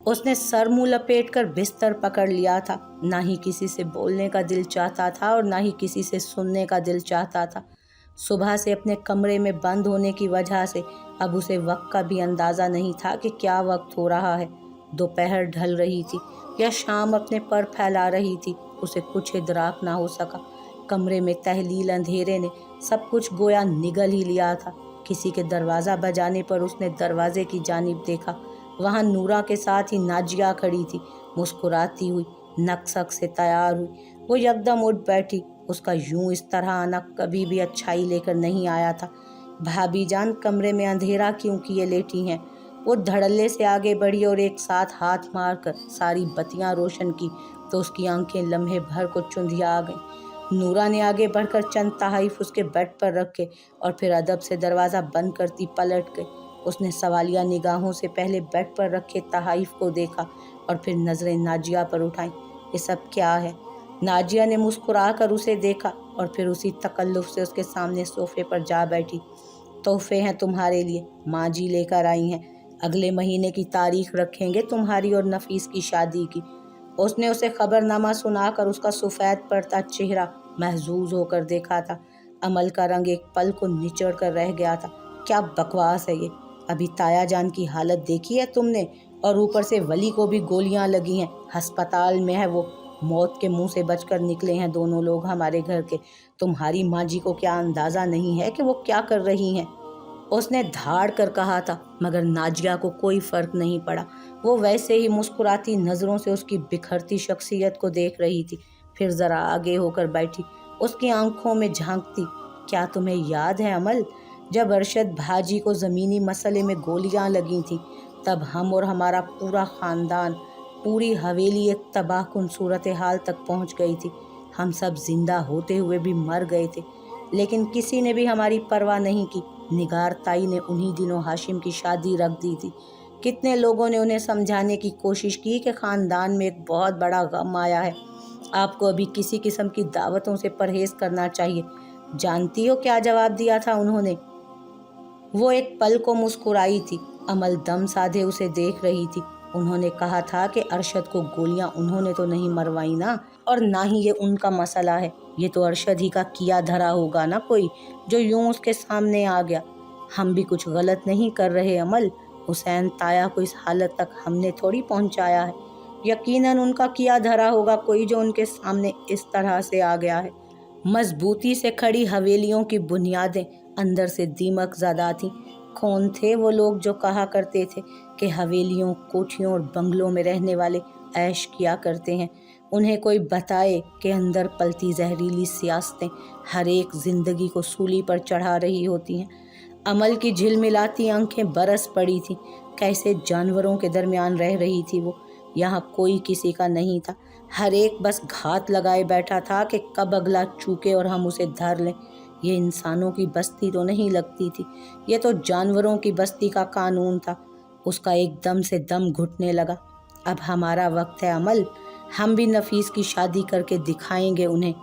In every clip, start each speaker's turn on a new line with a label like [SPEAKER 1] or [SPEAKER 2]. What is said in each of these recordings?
[SPEAKER 1] उसने सर मुंह लपेट कर बिस्तर पकड़ लिया था। ना ही किसी से बोलने का दिल चाहता था और ना ही किसी से सुनने का दिल चाहता था। सुबह से अपने कमरे में बंद होने की वजह से अब उसे वक्त का भी अंदाज़ा नहीं था कि क्या वक्त हो रहा है। दोपहर ढल रही थी या शाम अपने पर फैला रही थी, उसे कुछ इदराक ना हो सका। कमरे में तहलील अंधेरे ने सब कुछ गोया निगल ही लिया था। किसी के दरवाज़ा बजाने पर उसने दरवाजे की जानिब देखा। वहाँ नूरा के साथ ही नाजिया खड़ी थी, मुस्कुराती हुई, नक्शक से तैयार हुई। वो यकदम उठ बैठी। उसका यूं इस तरह आना कभी भी अच्छाई लेकर नहीं आया था। भाभी जान, कमरे में अंधेरा क्यों किए लेटी हैं? वो धड़ल्ले से आगे बढ़ी और एक साथ हाथ मारकर सारी बत्तियां रोशन की तो उसकी आंखें लम्हे भर को चुंधिया आ गईं। नूरा ने आगे बढ़कर चंद तहाइफ उसके बेड पर रखे और फिर अदब से दरवाज़ा बंद करती पलट गई। उसने सवालिया निगाहों से पहले बेड पर रखे तहाइफ को देखा और फिर नज़रें नाजिया पर उठाईं। ये सब क्या है? नाजिया ने मुस्कुरा कर उसे देखा और फिर उसी तकल्लुफ़ से उसके सामने सोफ़े पर जा बैठी। तोहफे हैं तुम्हारे लिए, माँ जी लेकर आई हैं। अगले महीने की तारीख रखेंगे तुम्हारी और नफीस की शादी की। उसने उसे खबरनामा सुनाकर उसका सफ़ेद पड़ता चेहरा महजूज होकर देखा था। अमल का रंग एक पल को निचड़ कर रह गया था। क्या बकवास है ये? अभी ताया जान की हालत देखी है तुमने? और ऊपर से वली को भी गोलियां लगी हैं, अस्पताल में है वो। मौत के मुंह से बचकर निकले हैं दोनों लोग हमारे घर के। तुम्हारी माँ जी को क्या अंदाज़ा नहीं है कि वो क्या कर रही हैं? उसने धाड़ कर कहा था, मगर नाजिया को कोई फ़र्क नहीं पड़ा। वो वैसे ही मुस्कुराती नज़रों से उसकी बिखरती शख्सियत को देख रही थी। फिर ज़रा आगे होकर बैठी, उसकी आंखों में झांकती। क्या तुम्हें याद है अमल, जब अरशद भाजी को ज़मीनी मसले में गोलियां लगी थीं, तब हम और हमारा पूरा ख़ानदान, पूरी हवेली एक तबाहकुन सूरत हाल तक पहुंच गई थी। हम सब जिंदा होते हुए भी मर गए थे, लेकिन किसी ने भी हमारी परवाह नहीं की। निगार ताई ने उन्हीं दिनों हाशिम की शादी रख दी थी। कितने लोगों ने उन्हें समझाने की कोशिश की कि ख़ानदान में एक बहुत बड़ा गम आया है, आपको अभी किसी किस्म की दावतों से परहेज़ करना चाहिए। जानती हो क्या जवाब दिया था उन्होंने? वो एक पल को मुस्कुराई थी। अमल दम साधे उसे देख रही थी। उन्होंने कहा था कि अरशद को गोलियां उन्होंने तो नहीं मरवाई ना, और ना ही ये उनका मसला है। ये तो अरशद ही का किया धरा होगा ना कोई, जो यूं उसके सामने आ गया। हम भी कुछ गलत नहीं कर रहे अमल। हुसैन ताया को इस हालत तक हमने थोड़ी पहुंचाया है। यकीनन उनका किया धरा होगा कोई, जो उनके सामने इस तरह से आ गया है। मजबूती से खड़ी हवेलियों की बुनियादें अंदर से दीमक ज़दा थीं। कौन थे वो लोग जो कहा करते थे कि हवेलियों, कोठियों और बंगलों में रहने वाले ऐश किया करते हैं? उन्हें कोई बताए कि अंदर पलती जहरीली सियासतें हर एक ज़िंदगी को सूली पर चढ़ा रही होती हैं। अमल की झिलमिलाती आंखें बरस पड़ी थीं। कैसे जानवरों के दरमियान रह रही थी वो। यहाँ कोई किसी का नहीं था। हर एक बस घात लगाए बैठा था कि कब अगला चूके और हम उसे धर लें। ये इंसानों की बस्ती तो नहीं लगती थी, ये तो जानवरों की बस्ती का कानून था। उसका एकदम से दम घुटने लगा। अब हमारा वक्त है अमल। हम भी नफीस की शादी करके दिखाएंगे उन्हें,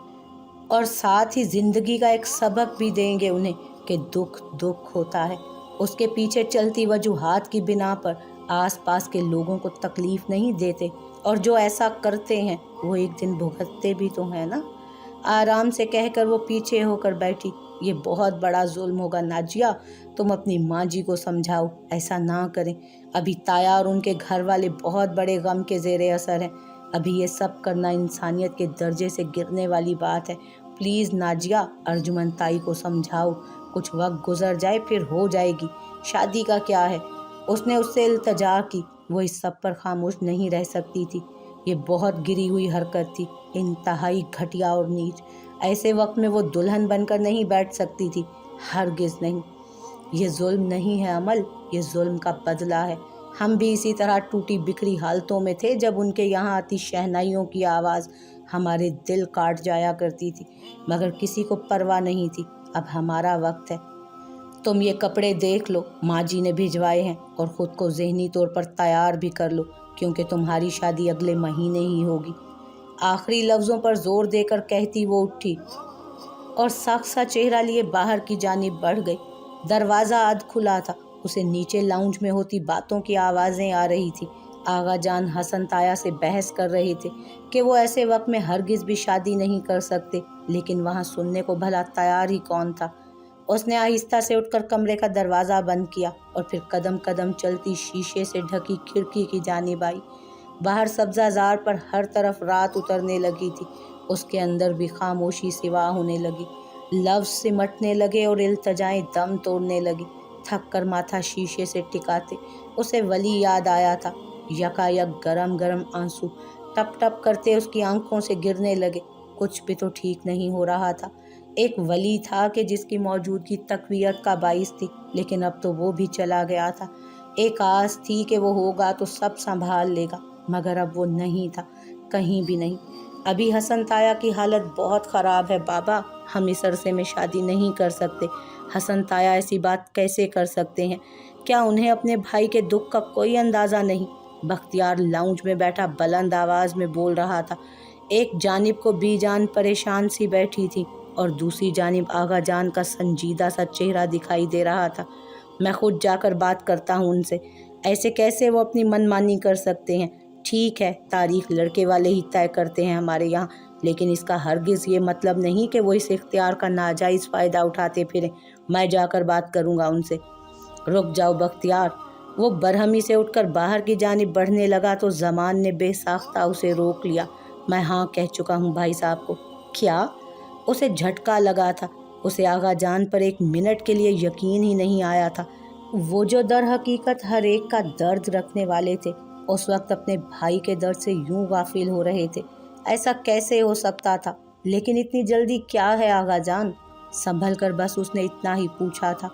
[SPEAKER 1] और साथ ही ज़िंदगी का एक सबक भी देंगे उन्हें कि दुख दुख होता है। उसके पीछे चलती वजूहात की बिना पर आसपास के लोगों को तकलीफ़ नहीं देते, और जो ऐसा करते हैं वो एक दिन भुगतते भी तो हैं ना। आराम से कहकर वो पीछे होकर बैठी। ये बहुत बड़ा जुल्म होगा नाजिया, तुम अपनी माँ जी को समझाओ, ऐसा ना करें। अभी ताया और उनके घर वाले बहुत बड़े गम के ज़ेरे असर हैं। अभी ये सब करना इंसानियत के दर्जे से गिरने वाली बात है। प्लीज़ नाजिया, अर्जुमन ताई को समझाओ। कुछ वक्त गुजर जाए फिर हो जाएगी, शादी का क्या है। उसने उससे इल्तजा की। वो इस सब पर खामोश नहीं रह सकती थी। ये बहुत गिरी हुई हरकत थी, इंतहाई घटिया और नीच। ऐसे वक्त में वो दुल्हन बनकर नहीं बैठ सकती थी, हरगिज़ नहीं। ये जुल्म नहीं है अमल, ये जुल्म का बदला है। हम भी इसी तरह टूटी बिखरी हालतों में थे जब उनके यहाँ आती शहनाइयों की आवाज़ हमारे दिल काट जाया करती थी, मगर किसी को परवाह नहीं थी। अब हमारा वक्त है। तुम ये कपड़े देख लो, माँ जी ने भिजवाए हैं, और ख़ुद को ज़हनी तौर पर तैयार भी कर लो, क्योंकि तुम्हारी शादी अगले महीने ही होगी। आखिरी लफ्ज़ों पर ज़ोर देकर कहती वो उठी और सख्त सा चेहरा लिए बाहर की जानिब बढ़ गई। दरवाज़ा अध खुला था। उसे नीचे लाउंज में होती बातों की आवाज़ें आ रही थी। आगा जान हसन ताया से बहस कर रहे थे कि वो ऐसे वक्त में हरगिज़ भी शादी नहीं कर सकते, लेकिन वहाँ सुनने को भला तैयार ही कौन था। उसने आहिस्ता से उठकर कमरे का दरवाज़ा बंद किया और फिर कदम कदम चलती शीशे से ढकी खिड़की की जानिब आई। बाहर सब्ज़ाज़ार पर हर तरफ रात उतरने लगी थी। उसके अंदर भी खामोशी सिवा होने लगी। लफ्ज़ सिमटने लगे और इल्तजाएं दम तोड़ने लगी। थक कर माथा शीशे से टिकाते उसे वली याद आया था। यकायक गरम गरम आंसू टप टप करते उसकी आंखों से गिरने लगे। कुछ भी तो ठीक नहीं हो रहा था। एक वली था कि जिसकी मौजूदगी तकवीयत का बाइस थी, लेकिन अब तो वो भी चला गया था। एक आस थी कि वो होगा तो सब संभाल लेगा, मगर अब वो नहीं था, कहीं भी नहीं। अभी हसन ताया की हालत बहुत ख़राब है बाबा, हम इस अरसे में शादी नहीं कर सकते। हसन ताया ऐसी बात कैसे कर सकते हैं? क्या उन्हें अपने भाई के दुख का कोई अंदाज़ा नहीं? बख्तियार लाउंज में बैठा बुलंद आवाज़ में बोल रहा था। एक जानिब को बीजान परेशान सी बैठी थी और दूसरी जानिब आगा जान का संजीदा सा चेहरा दिखाई दे रहा था। मैं खुद जाकर बात करता हूँ उनसे। ऐसे कैसे वो अपनी मनमानी कर सकते हैं? ठीक है, तारीख लड़के वाले ही तय करते हैं हमारे यहाँ, लेकिन इसका हरगिज़ ये मतलब नहीं कि वो इस इख्तियार का नाजायज़ फ़ायदा उठाते फिरें। मैं जाकर बात करूँगा उनसे। रुक जाओ बख्तियार। वो बरहमी से उठकर बाहर की जानिब बढ़ने लगा तो ज़मान ने बेसाख्ता उसे रोक लिया। मैं हाँ कह चुका हूँ भाई साहब को। क्या? उसे झटका लगा था। उसे आगा जान पर एक मिनट के लिए यकीन ही नहीं आया था। वो जो दर हकीकत हर एक का दर्द रखने वाले थे, उस वक्त अपने भाई के दर्द से यूं गाफिल हो रहे थे। ऐसा कैसे हो सकता था? लेकिन इतनी जल्दी क्या है आगा जान? संभल कर बस उसने इतना ही पूछा था।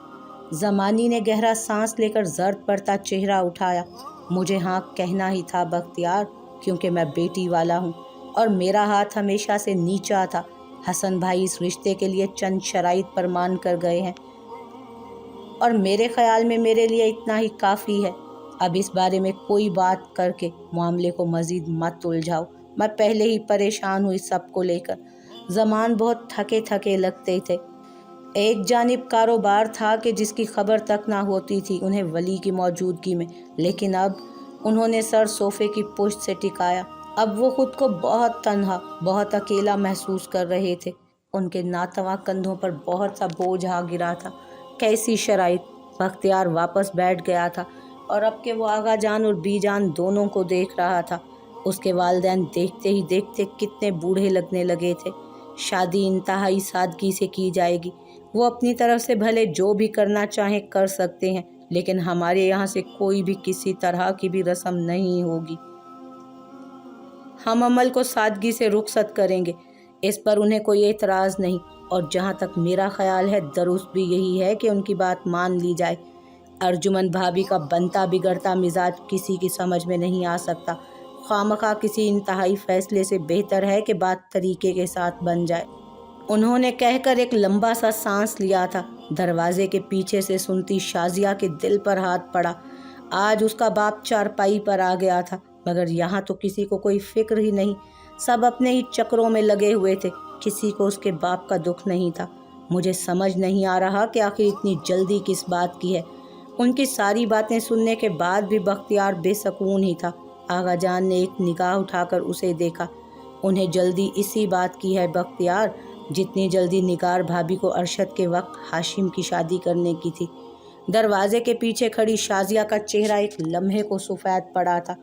[SPEAKER 1] ज़मानी ने गहरा सांस लेकर जर्द पड़ता चेहरा उठाया। मुझे हाँ कहना ही था बख्तियार, क्योंकि मैं बेटी वाला हूँ और मेरा हाथ हमेशा से नीचा था। हसन भाई इस रिश्ते के लिए चंद शराइत पर मान कर गए हैं और मेरे ख़्याल में मेरे लिए इतना ही काफ़ी है। अब इस बारे में कोई बात करके मामले को मज़ीद मत उलझाओ। मैं पहले ही परेशान हुई सबको लेकर। ज़मान बहुत थके थके लगते थे। एक जानिब कारोबार था कि जिसकी खबर तक ना होती थी उन्हें वली की मौजूदगी में, लेकिन अब उन्होंने सर सोफ़े की पुश्त से टिकाया। अब वो खुद को बहुत तन्हा, बहुत अकेला महसूस कर रहे थे। उनके नातवा कंधों पर बहुत सा बोझ आ गिरा था। कैसी शराइत! बख्तियार वापस बैठ गया था और अब के वो आगा जान और बी जान दोनों को देख रहा था। उसके वालिदैन देखते ही देखते कितने बूढ़े लगने लगे थे। शादी इंतहाई सादगी से की जाएगी। वो अपनी तरफ से भले जो भी करना चाहें कर सकते हैं, लेकिन हमारे यहाँ से कोई भी किसी तरह की भी रस्म नहीं होगी। हम अमल को सादगी से रुखसत करेंगे, इस पर उन्हें कोई एतराज़ नहीं। और जहाँ तक मेरा ख्याल है दुरुस्त भी यही है कि उनकी बात मान ली जाए। अर्जुमन भाभी का बनता बिगड़ता मिजाज किसी की समझ में नहीं आ सकता। खामखा किसी इंतहाई फैसले से बेहतर है कि बात तरीके के साथ बन जाए। उन्होंने कहकर एक लंबा सा सांस लिया था। दरवाजे के पीछे से सुनती शाजिया के दिल पर हाथ पड़ा। आज उसका बाप चारपाई पर आ गया था, मगर यहाँ तो किसी को कोई फिक्र ही नहीं। सब अपने ही चक्रों में लगे हुए थे। किसी को उसके बाप का दुख नहीं था। मुझे समझ नहीं आ रहा कि आखिर इतनी जल्दी किस बात की है। उनकी सारी बातें सुनने के बाद भी बख्तियार बेसकून ही था। आगा जान ने एक निगाह उठाकर उसे देखा। उन्हें जल्दी इसी बात की है बख्तियार, जितनी जल्दी निगार भाभी को अरशद के वक्त हाशिम की शादी करने की थी। दरवाजे के पीछे खड़ी शाजिया का चेहरा एक लम्हे को सफ़ेद पड़ा था।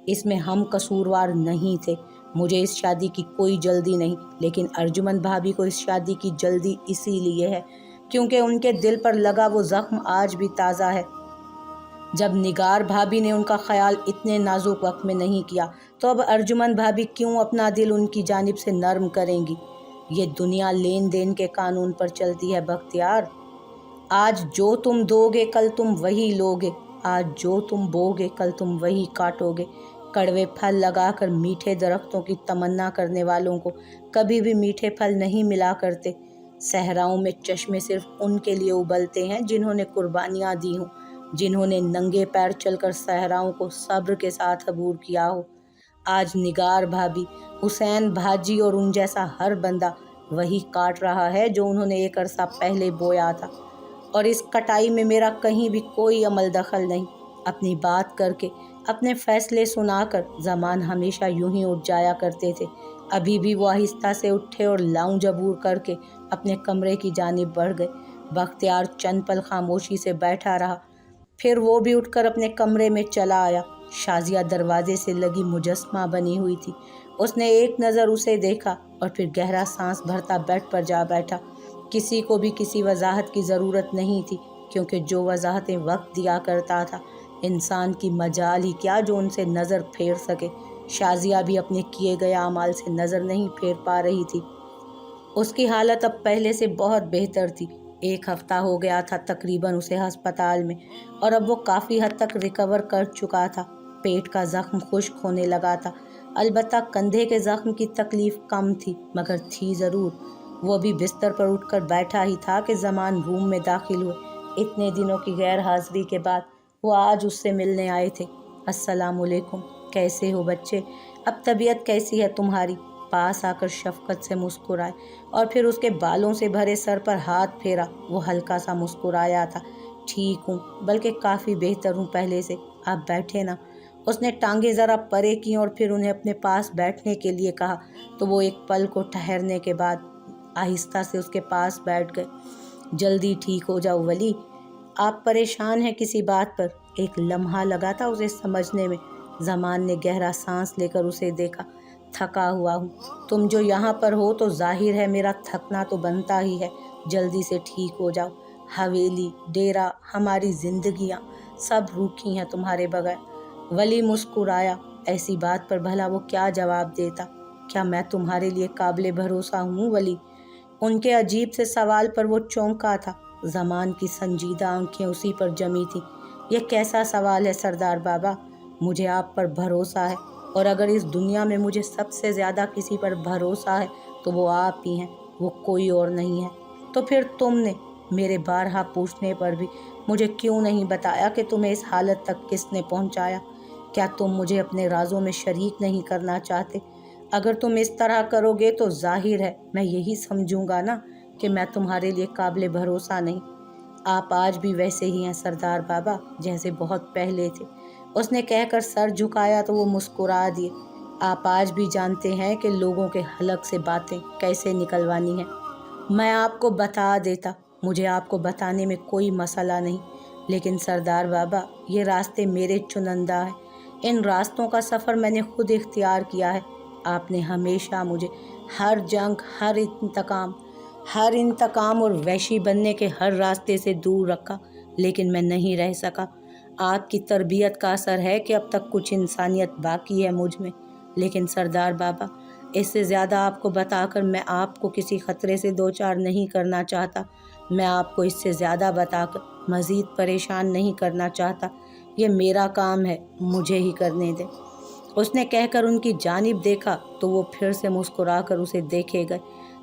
[SPEAKER 1] इसमें हम कसूरवार नहीं थे। मुझे इस शादी की कोई जल्दी नहीं, लेकिन अर्जुमन भाभी को इस शादी की जल्दी इसीलिए है क्योंकि उनके दिल पर लगा वो ज़ख्म आज भी ताज़ा है। जब निगार भाभी ने उनका ख्याल इतने नाजुक वक्त में नहीं किया, तो अब अर्जुमन भाभी क्यों अपना दिल उनकी जानिब से नर्म करेंगी? ये दुनिया लेन देन के कानून पर चलती है बख्तियार। आज जो तुम दोगे कल तुम वही लोगे। आज जो तुम बोगे कल तुम वही काटोगे। कड़वे फल लगाकर मीठे दरख्तों की तमन्ना करने वालों को कभी भी मीठे फल नहीं मिला करते। सहराओं में चश्मे सिर्फ उनके लिए उबलते हैं जिन्होंने कुर्बानियाँ दी हों, जिन्होंने नंगे पैर चलकर सहराओं को सब्र के साथ अबूर किया हो। आज निगार भाभी, हुसैन भाजी और उन जैसा हर बंदा वही काट रहा है जो उन्होंने एक अरसा पहले बोया था, और इस कटाई में मेरा कहीं भी कोई अमल दखल नहीं। अपनी बात करके اپنے فیصلے سنا کر زمان ہمیشہ یوں ہی اٹھ جایا کرتے تھے۔ ابھی بھی وہ آہستہ سے اٹھے اور لاؤنج عبور کر کے اپنے کمرے کی جانب بڑھ گئے۔ بختیار چند پل خاموشی سے بیٹھا رہا، پھر وہ بھی اٹھ کر اپنے کمرے میں چلا آیا۔ شازیہ دروازے سے لگی مجسمہ بنی ہوئی تھی۔ اس نے ایک نظر اسے دیکھا اور پھر گہرا سانس بھرتا بیڈ پر جا بیٹھا۔ کسی کو بھی کسی وضاحت کی ضرورت نہیں تھی، کیونکہ جو وضاحتیں وقت دیا کرتا تھا، انسان کی مجال ہی کیا جو ان سے نظر پھیر سکے۔ شازیہ بھی اپنے کیے گئے اعمال سے نظر نہیں پھیر پا رہی تھی۔ اس کی حالت اب پہلے سے بہت بہتر تھی۔ 1 ہفتہ ہو گیا تھا تقریباً اسے ہسپتال میں، اور اب وہ کافی حد تک ریکور کر چکا تھا۔ پیٹ کا زخم خشک ہونے لگا تھا، البتہ کندھے کے زخم کی تکلیف کم تھی، مگر تھی ضرور۔ وہ بھی بستر پر اٹھ کر بیٹھا ہی تھا کہ زمان روم میں داخل ہوئے۔ اتنے دنوں کی غیر حاضری کے بعد وہ آج اس سے ملنے آئے تھے۔ السلام علیکم، کیسے ہو بچے؟ اب طبیعت کیسی ہے تمہاری؟ پاس آ کر شفقت سے مسکرائے اور پھر اس کے بالوں سے بھرے سر پر ہاتھ پھیرا۔ وہ ہلکا سا مسکرایا تھا۔ ٹھیک ہوں، بلکہ کافی بہتر ہوں پہلے سے۔ آپ بیٹھے نا۔ اس نے ٹانگیں ذرا پرے کیں اور پھر انہیں اپنے پاس بیٹھنے کے لیے کہا، تو وہ ایک پل کو ٹھہرنے کے بعد آہستہ سے اس کے پاس بیٹھ گئے۔ جلدی ٹھیک ہو جاؤ ولی، آپ پریشان ہیں کسی بات پر؟ ایک لمحہ لگا تھا اسے سمجھنے میں۔ زمان نے گہرا سانس لے کر اسے دیکھا۔ تھکا ہوا ہوں۔ تم جو یہاں پر ہو تو ظاہر ہے میرا تھکنا تو بنتا ہی ہے۔ جلدی سے ٹھیک ہو جاؤ۔ حویلی، ڈیرا، ہماری زندگیاں سب روکھی ہیں تمہارے بغیر۔ ولی مسکرایا۔ ایسی بات پر بھلا وہ کیا جواب دیتا؟ کیا میں تمہارے لیے قابل بھروسہ ہوں ولی؟ ان کے عجیب سے سوال پر وہ چونکا تھا۔ زمان کی سنجیدہ آنکھیں اسی پر جمی تھیں۔ یہ کیسا سوال ہے سردار بابا؟ مجھے آپ پر بھروسہ ہے، اور اگر اس دنیا میں مجھے سب سے زیادہ کسی پر بھروسہ ہے تو وہ آپ ہی ہیں، وہ کوئی اور نہیں ہے۔ تو پھر تم نے میرے بارہا پوچھنے پر بھی مجھے کیوں نہیں بتایا کہ تمہیں اس حالت تک کس نے پہنچایا؟ کیا تم مجھے اپنے رازوں میں شریک نہیں کرنا چاہتے؟ اگر تم اس طرح کرو گے تو ظاہر ہے میں یہی سمجھوں گا نا کہ میں تمہارے لیے قابل بھروسہ نہیں۔ آپ آج بھی ویسے ہی ہیں سردار بابا، جیسے بہت پہلے تھے۔ اس نے کہہ کر سر جھکایا تو وہ مسکرا دیے۔ آپ آج بھی جانتے ہیں کہ لوگوں کے حلق سے باتیں کیسے نکلوانی ہیں۔ میں آپ کو بتا دیتا، مجھے آپ کو بتانے میں کوئی مسئلہ نہیں، لیکن سردار بابا یہ راستے میرے چنندہ ہیں۔ ان راستوں کا سفر میں نے خود اختیار کیا ہے۔ آپ نے ہمیشہ مجھے ہر جنگ، ہر انتقام اور وحشی بننے کے ہر راستے سے دور رکھا، لیکن میں نہیں رہ سکا۔ آپ کی تربیت کا اثر ہے کہ اب تک کچھ انسانیت باقی ہے مجھ میں، لیکن سردار بابا اس سے زیادہ آپ کو بتا کر میں آپ کو کسی خطرے سے دوچار نہیں کرنا چاہتا۔ میں آپ کو اس سے زیادہ بتا کر مزید پریشان نہیں کرنا چاہتا۔ یہ میرا کام ہے، مجھے ہی کرنے دیں۔ اس نے کہہ کر ان کی جانب دیکھا تو وہ پھر سے مسکرا کر اسے دیکھے گئے۔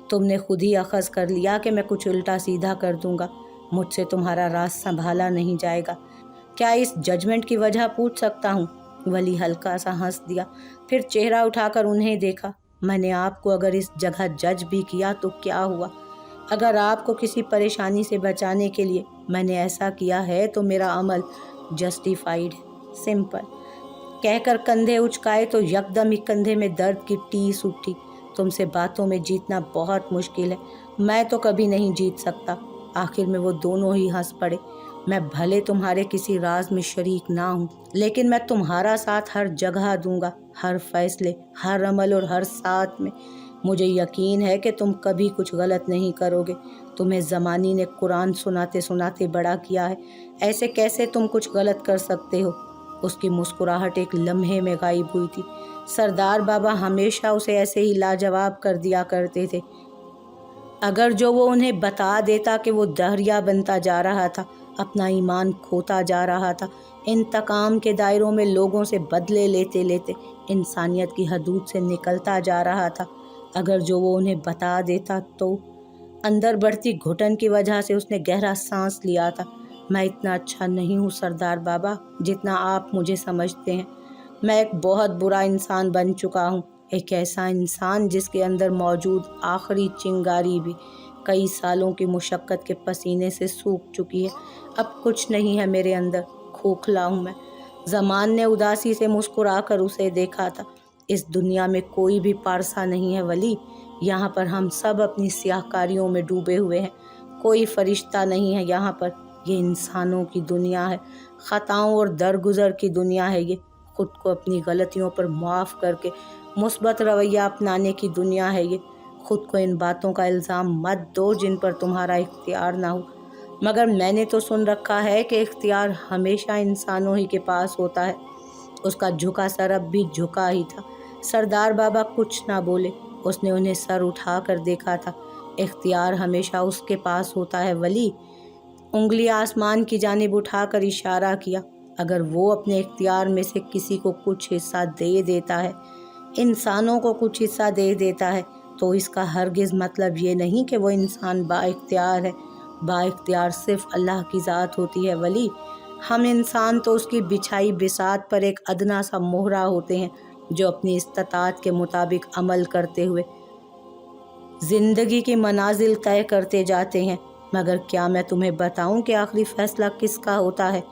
[SPEAKER 1] تم نے خود ہی اخذ کر لیا کہ میں کچھ الٹا سیدھا کر دوں گا۔ مجھ سے تمہارا راز سنبھالا نہیں جائے گا۔ کیا اس ججمنٹ کی وجہ پوچھ سکتا ہوں؟ ولی ہلکا سا ہنس دیا، پھر چہرہ اٹھا کر انہیں دیکھا۔ میں نے آپ کو اگر اس جگہ جج بھی کیا تو کیا ہوا؟ اگر آپ کو کسی پریشانی سے بچانے کے لیے میں نے ایسا کیا ہے تو میرا عمل جسٹیفائیڈ ہے، سمپل۔ کہہ کر کندھے اچکائے تو یکدم ہی کندھے میں درد کی ٹیس اٹھی۔ تم سے باتوں میں جیتنا بہت مشکل ہے، میں تو کبھی نہیں جیت سکتا۔ آخر میں وہ دونوں ہی ہنس پڑے۔ میں بھلے تمہارے کسی راز میں شریک نہ ہوں، لیکن میں تمہارا ساتھ ہر جگہ دوں گا، ہر فیصلے، ہر عمل اور ہر ساتھ میں۔ مجھے یقین ہے کہ تم کبھی کچھ غلط نہیں کرو گے۔ تمہیں زمانی نے قرآن سناتے سناتے بڑا کیا ہے، ایسے کیسے تم کچھ غلط کر سکتے ہو؟ اس کی مسکراہٹ ایک لمحے میں غائب ہوئی تھی۔ سردار بابا ہمیشہ اسے ایسے ہی لاجواب کر دیا کرتے تھے۔ اگر جو وہ انہیں بتا دیتا کہ وہ دہریہ بنتا جا رہا تھا، اپنا ایمان کھوتا جا رہا تھا، انتقام کے دائروں میں لوگوں سے بدلے لیتے لیتے انسانیت کی حدود سے نکلتا جا رہا تھا، اگر جو وہ انہیں بتا دیتا تو… اندر بڑھتی گھٹن کی وجہ سے اس نے گہرا سانس لیا تھا۔ میں اتنا اچھا نہیں ہوں سردار بابا جتنا آپ مجھے سمجھتے ہیں۔ میں ایک بہت برا انسان بن چکا ہوں، ایک ایسا انسان جس کے اندر موجود آخری چنگاری بھی کئی سالوں کی مشقت کے پسینے سے سوکھ چکی ہے۔ اب کچھ نہیں ہے میرے اندر، کھوکھلا ہوں میں۔ ज़मान ने उदासी से मुस्कुरा कर उसे देखा था। इस दुनिया में कोई भी पारसा नहीं है वली, यहाँ पर हम सब अपनी स्याहकारियों में डूबे हुए हैं। कोई फरिश्ता नहीं है यहाँ पर, ये इंसानों की दुनिया है, ख़ताओं और दरगुजर की दुनिया है ये। खुद को अपनी गलतियों पर माफ़ करके मुस्बत रवैया अपनाने की दुनिया है ये। खुद को इन बातों का इल्ज़ाम मत दो जिन पर तुम्हारा इख्तियार ना हो, मगर मैंने तो सुन रखा है कि इख्तियार हमेशा इंसानों ही के पास होता है। उसका झुका सर अब भी झुका ही था। सरदार बाबा कुछ ना बोले, उसने उन्हें सर उठा कर देखा था। इख्तियार हमेशा उसके पास होता है वली। उंगली आसमान की जानिब उठाकर इशारा किया। अगर वो अपने इख्तियार में से किसी को कुछ हिस्सा दे देता है, इंसानों को कुछ हिस्सा दे देता है, तो इसका हरगिज़ मतलब ये नहीं कि वो इंसान बाइख्तियार है। बाइख्तियार सिर्फ अल्लाह की ज़ात होती है वली। हम इंसान तो उसकी बिछाई बिसात पर एक अदना सा मोहरा होते हैं, जो अपनी इस्तात के मुताबिक अमल करते हुए ज़िंदगी की मनाजिल तय करते जाते हैं। मगर क्या मैं तुम्हें बताऊं कि आखिरी फ़ैसला किसका होता है?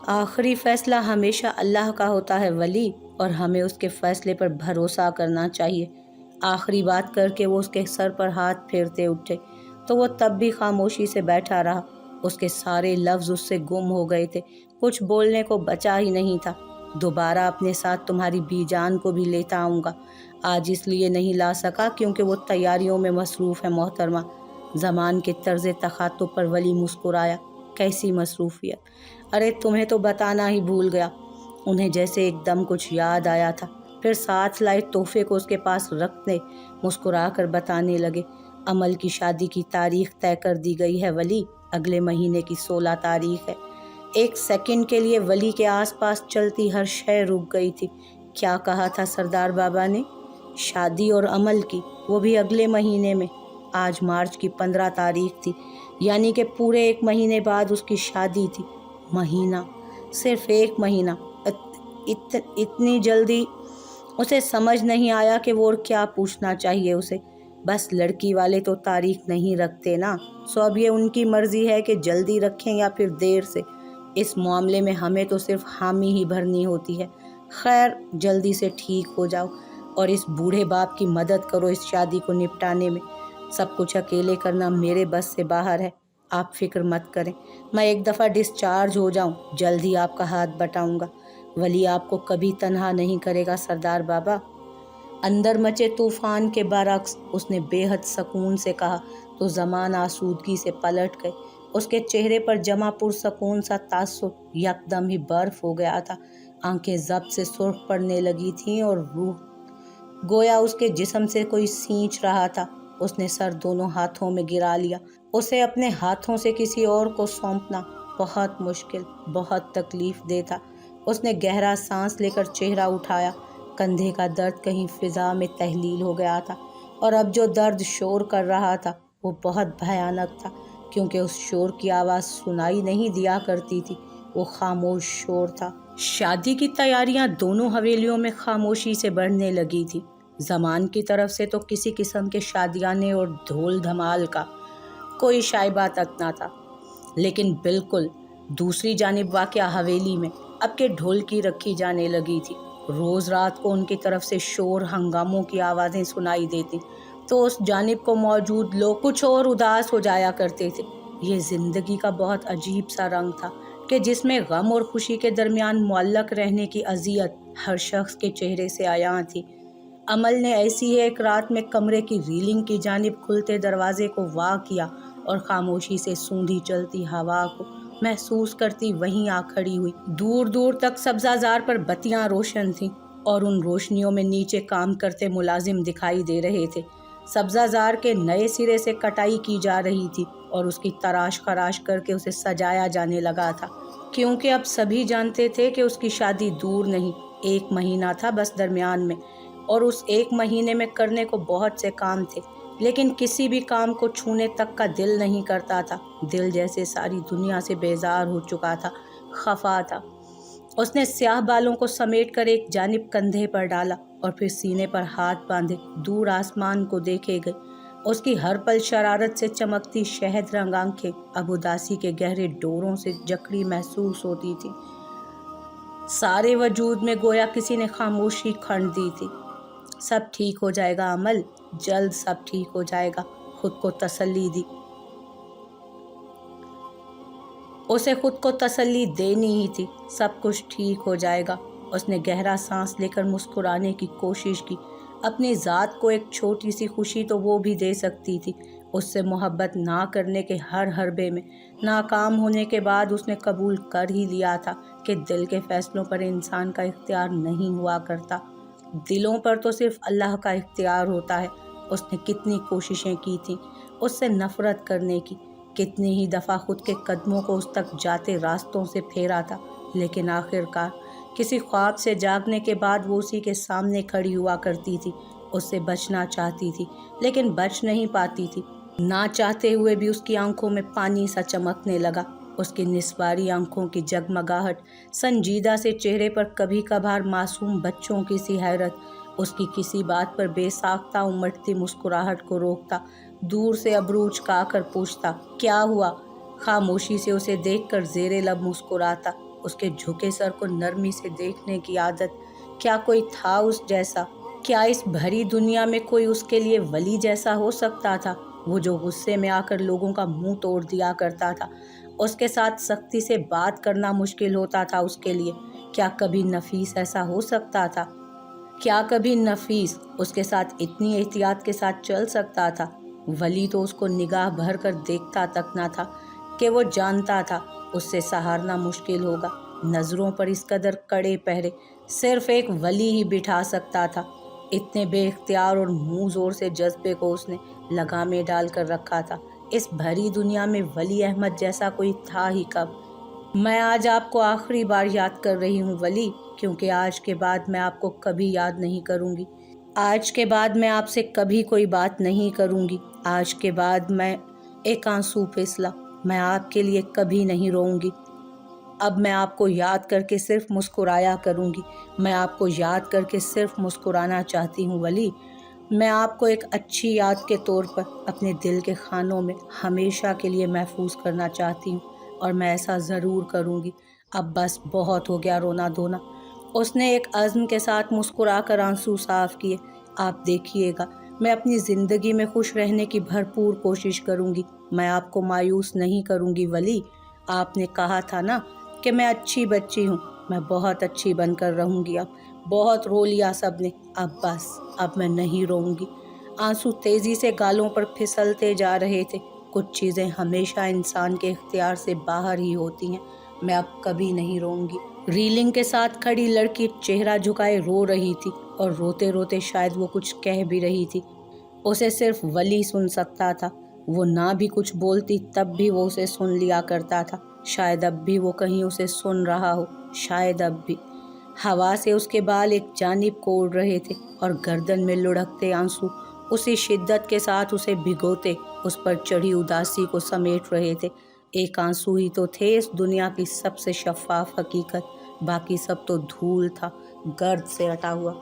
[SPEAKER 1] आखिरी फ़ैसला हमेशा अल्लाह का होता है वली, और हमें उसके फ़ैसले पर भरोसा करना चाहिए। आखिरी बात करके वो उसके सर पर हाथ फेरते उठे, तो वो तब भी खामोशी से बैठा रहा। उसके सारे लफ्ज़ उससे गुम हो गए थे, कुछ बोलने को बचा ही नहीं था। दोबारा अपने साथ तुम्हारी बीजान को भी लेता आऊँगा। आज इसलिए नहीं ला सका क्योंकि वो तैयारियों में मसरूफ़ है मोहतरमा। ज़मान के तर्ज़ तख़ातुब पर वली मुस्कुराया। कैसी मसरूफ़ियत? अरे तुम्हें तो बताना ही भूल गया। उन्हें जैसे एकदम कुछ याद आया था। फिर साथ लाए तोहफे को उसके पास रखने मुस्कुरा कर बताने लगे। अमल की शादी की तारीख तय कर दी गई है वली। अगले महीने की 16 तारीख है। एक सेकंड के लिए वली के आसपास चलती हर शय रुक गई थी। क्या कहा था सरदार बाबा ने? शादी और अमल की, वो भी अगले महीने में। आज मार्च की 15 तारीख थी, यानी कि पूरे एक महीने बाद उसकी शादी थी। महीना, सिर्फ एक महीना। इतनी जल्दी? उसे समझ नहीं आया कि वो और क्या पूछना चाहिए उसे। बस लड़की वाले तो तारीख नहीं रखते ना, सो अब ये उनकी मर्ज़ी है कि जल्दी रखें या फिर देर से। इस मामले में हमें तो सिर्फ हामी ही भरनी होती है। खैर, जल्दी से ठीक हो जाओ और इस बूढ़े बाप की मदद करो इस शादी को निपटाने में। सब कुछ अकेले करना मेरे बस से बाहर है। आप फिक्र मत करें, मैं एक दफ़ा डिस्चार्ज हो जाऊं, जल्द ही आपका हाथ बटाऊंगा। वली आपको कभी तन्हा नहीं करेगा सरदार बाबा। अंदर मचे तूफ़ान के बरक्स उसने बेहद सुकून से कहा, तो ज़मान आसूदगी से पलट गए। उसके चेहरे पर जमा पुरसकून सा तासुर यकदम ही बर्फ़ हो गया था। आंखें ज़ब्त से सुर्ख पड़ने लगी थीं और रूह गोया उसके जिस्म से कोई सींच रहा था। उसने सर दोनों हाथों में गिरा लिया। उसे अपने हाथों से किसी और को सौंपना बहुत मुश्किल, बहुत तकलीफ़ दे था। उसने गहरा सांस लेकर चेहरा उठाया। कंधे का दर्द कहीं फ़िज़ा में तहलील हो गया था, और अब जो दर्द शोर कर रहा था वो बहुत भयानक था, क्योंकि उस शोर की आवाज़ सुनाई नहीं दिया करती थी। वो खामोश शोर था। शादी की तैयारियां दोनों हवेलियों में खामोशी से बढ़ने लगी थी। ज़मान की तरफ से तो किसी किस्म के शादियाने और ढोल धमाल का कोई शाइबा तक ना था, लेकिन बिल्कुल दूसरी जानिब वाक़या हवेली में अब के ढोल की रखी जाने लगी थी। रोज़ रात को उनकी तरफ से शोर हंगामों की आवाज़ें सुनाई देती, तो उस जानिब को मौजूद लोग कुछ और उदास हो जाया करते थे। ये ज़िंदगी का बहुत अजीब सा रंग था कि जिसमें गम और खुशी के दरमियान मुअल्लक रहने की अज़ियत हर शख्स के चेहरे से आया थी। अमल ने ऐसी ही एक रात में कमरे की रीलिंग की जानिब खुलते दरवाजे को वाह किया और खामोशी से सूंधी चलती हवा को महसूस करती वहीं आ खड़ी हुई। दूर दूर तक सब्ज़ाज़ार पर बत्तियां रोशन थीं और उन रोशनियों में नीचे काम करते मुलाजिम दिखाई दे रहे थे। सब्ज़ाज़ार के नए सिरे से कटाई की जा रही थी और उसकी तराश खराश करके उसे सजाया जाने लगा था, क्योंकि अब सभी जानते थे कि उसकी शादी दूर नहीं, एक महीना था बस दरमियान में, और उस एक महीने में करने को बहुत से काम थे, लेकिन किसी भी काम को छूने तक का दिल नहीं करता था। दिल जैसे सारी दुनिया से बेजार हो चुका था, खफा था। उसने स्याह बालों को समेट कर एक जानिब कंधे पर डाला और फिर सीने पर हाथ बांधे दूर आसमान को देखे गए। اس کی ہر پل شرارت سے چمکتی شہد رنگ آنکھیں اب اداسی کے گہرے ڈوروں سے جکڑی محسوس ہوتی تھی۔ سارے وجود میں گویا کسی نے خاموشی کھنڈ دی تھی۔ سب ٹھیک ہو جائے گا امل، جلد سب ٹھیک ہو جائے گا، خود کو تسلی دی۔ اسے خود کو تسلی دینی ہی تھی، سب کچھ ٹھیک ہو جائے گا۔ اس نے گہرا سانس لے کر مسکرانے کی کوشش کی۔ اپنی ذات کو ایک چھوٹی سی خوشی تو وہ بھی دے سکتی تھی۔ اس سے محبت نہ کرنے کے ہر حربے میں ناکام ہونے کے بعد اس نے قبول کر ہی لیا تھا کہ دل کے فیصلوں پر انسان کا اختیار نہیں ہوا کرتا، دلوں پر تو صرف اللہ کا اختیار ہوتا ہے۔ اس نے کتنی کوششیں کی تھیں اس سے نفرت کرنے کی، کتنی ہی دفعہ خود کے قدموں کو اس تک جاتے راستوں سے پھیرا تھا، لیکن آخرکار کسی خواب سے جاگنے کے بعد وہ اسی کے سامنے کھڑی ہوا کرتی تھی۔ اس سے بچنا چاہتی تھی لیکن بچ نہیں پاتی تھی۔ نہ چاہتے ہوئے بھی اس کی آنکھوں میں پانی سا چمکنے لگا۔ اس کی نسواری آنکھوں کی جگمگاہٹ، سنجیدہ سے چہرے پر کبھی کبھار معصوم بچوں کی سی حیرت، اس کی کسی بات پر بے ساختہ امٹتی مسکراہٹ کو روکتا، دور سے ابرو اچکا کر پوچھتا کیا ہوا، خاموشی سے اسے دیکھ کر زیر لب مسکراتا۔ اس کے جھکے سر کو نرمی سے دیکھنے کی عادت، کیا کوئی تھا اس جیسا؟ کیا اس بھری دنیا میں کوئی اس کے لیے ولی جیسا ہو سکتا تھا؟ وہ جو غصے میں آ کر لوگوں کا منہ توڑ دیا کرتا تھا، اس کے ساتھ سختی سے بات کرنا مشکل ہوتا تھا اس کے لیے۔ کیا کبھی نفیس ایسا ہو سکتا تھا؟ کیا کبھی نفیس اس کے ساتھ اتنی احتیاط کے ساتھ چل سکتا تھا؟ ولی تو اس کو نگاہ بھر کر دیکھتا تک نہ تھا کہ وہ جانتا تھا اس سے سہارنا مشکل ہوگا۔ نظروں پر اس قدر کڑے پہرے صرف ایک ولی ہی بٹھا سکتا تھا۔ اتنے بے اختیار اور منہ زور سے جذبے کو اس نے لگامیں ڈال کر رکھا تھا۔ اس بھری دنیا میں ولی احمد جیسا کوئی تھا ہی کب؟ میں آج آپ کو آخری بار یاد کر رہی ہوں ولی، کیونکہ آج کے بعد میں آپ کو کبھی یاد نہیں کروں گی۔ آج کے بعد میں آپ سے کبھی کوئی بات نہیں کروں گی۔ آج کے بعد میں ایک آنسو پھسلا، میں آپ کے لیے کبھی نہیں روؤں گی۔ اب میں آپ کو یاد کر کے صرف مسکرایا کروں گی۔ میں آپ کو یاد کر کے صرف مسکرانا چاہتی ہوں ولی۔ میں آپ کو ایک اچھی یاد کے طور پر اپنے دل کے خانوں میں ہمیشہ کے لیے محفوظ کرنا چاہتی ہوں، اور میں ایسا ضرور کروں گی۔ اب بس بہت ہو گیا رونا دھونا۔ اس نے ایک عزم کے ساتھ مسکرا کر آنسو صاف کیے۔ آپ دیکھیے گا، میں اپنی زندگی میں خوش رہنے کی بھرپور کوشش کروں گی۔ میں آپ کو مایوس نہیں کروں گی ولی۔ آپ نے کہا تھا نا کہ میں اچھی بچی ہوں، میں بہت اچھی بن کر رہوں گی۔ اب بہت رو لیا سب نے، اب بس، اب میں نہیں روؤں گی۔ آنسو تیزی سے گالوں پر پھسلتے جا رہے تھے۔ کچھ چیزیں ہمیشہ انسان کے اختیار سے باہر ہی ہوتی ہیں۔ میں اب کبھی نہیں روؤں گی۔ ریلنگ کے ساتھ کھڑی لڑکی چہرہ جھکائے رو رہی تھی، اور روتے روتے شاید وہ کچھ کہہ بھی رہی تھی۔ اسے صرف ولی سن سکتا تھا۔ وہ نہ بھی کچھ بولتی تب بھی وہ اسے سن لیا کرتا تھا۔ شاید اب بھی وہ کہیں اسے سن رہا ہو، شاید اب بھی۔ ہوا سے اس کے بال ایک جانب کو اڑ رہے تھے، اور گردن میں لڑھکتے آنسو اسی شدت کے ساتھ اسے بھگوتے اس پر چڑھی اداسی کو سمیٹ رہے تھے۔ ایک آنسو ہی تو تھے اس دنیا کی سب سے شفاف حقیقت، باقی سب تو دھول تھا، گرد سے رٹا ہوا۔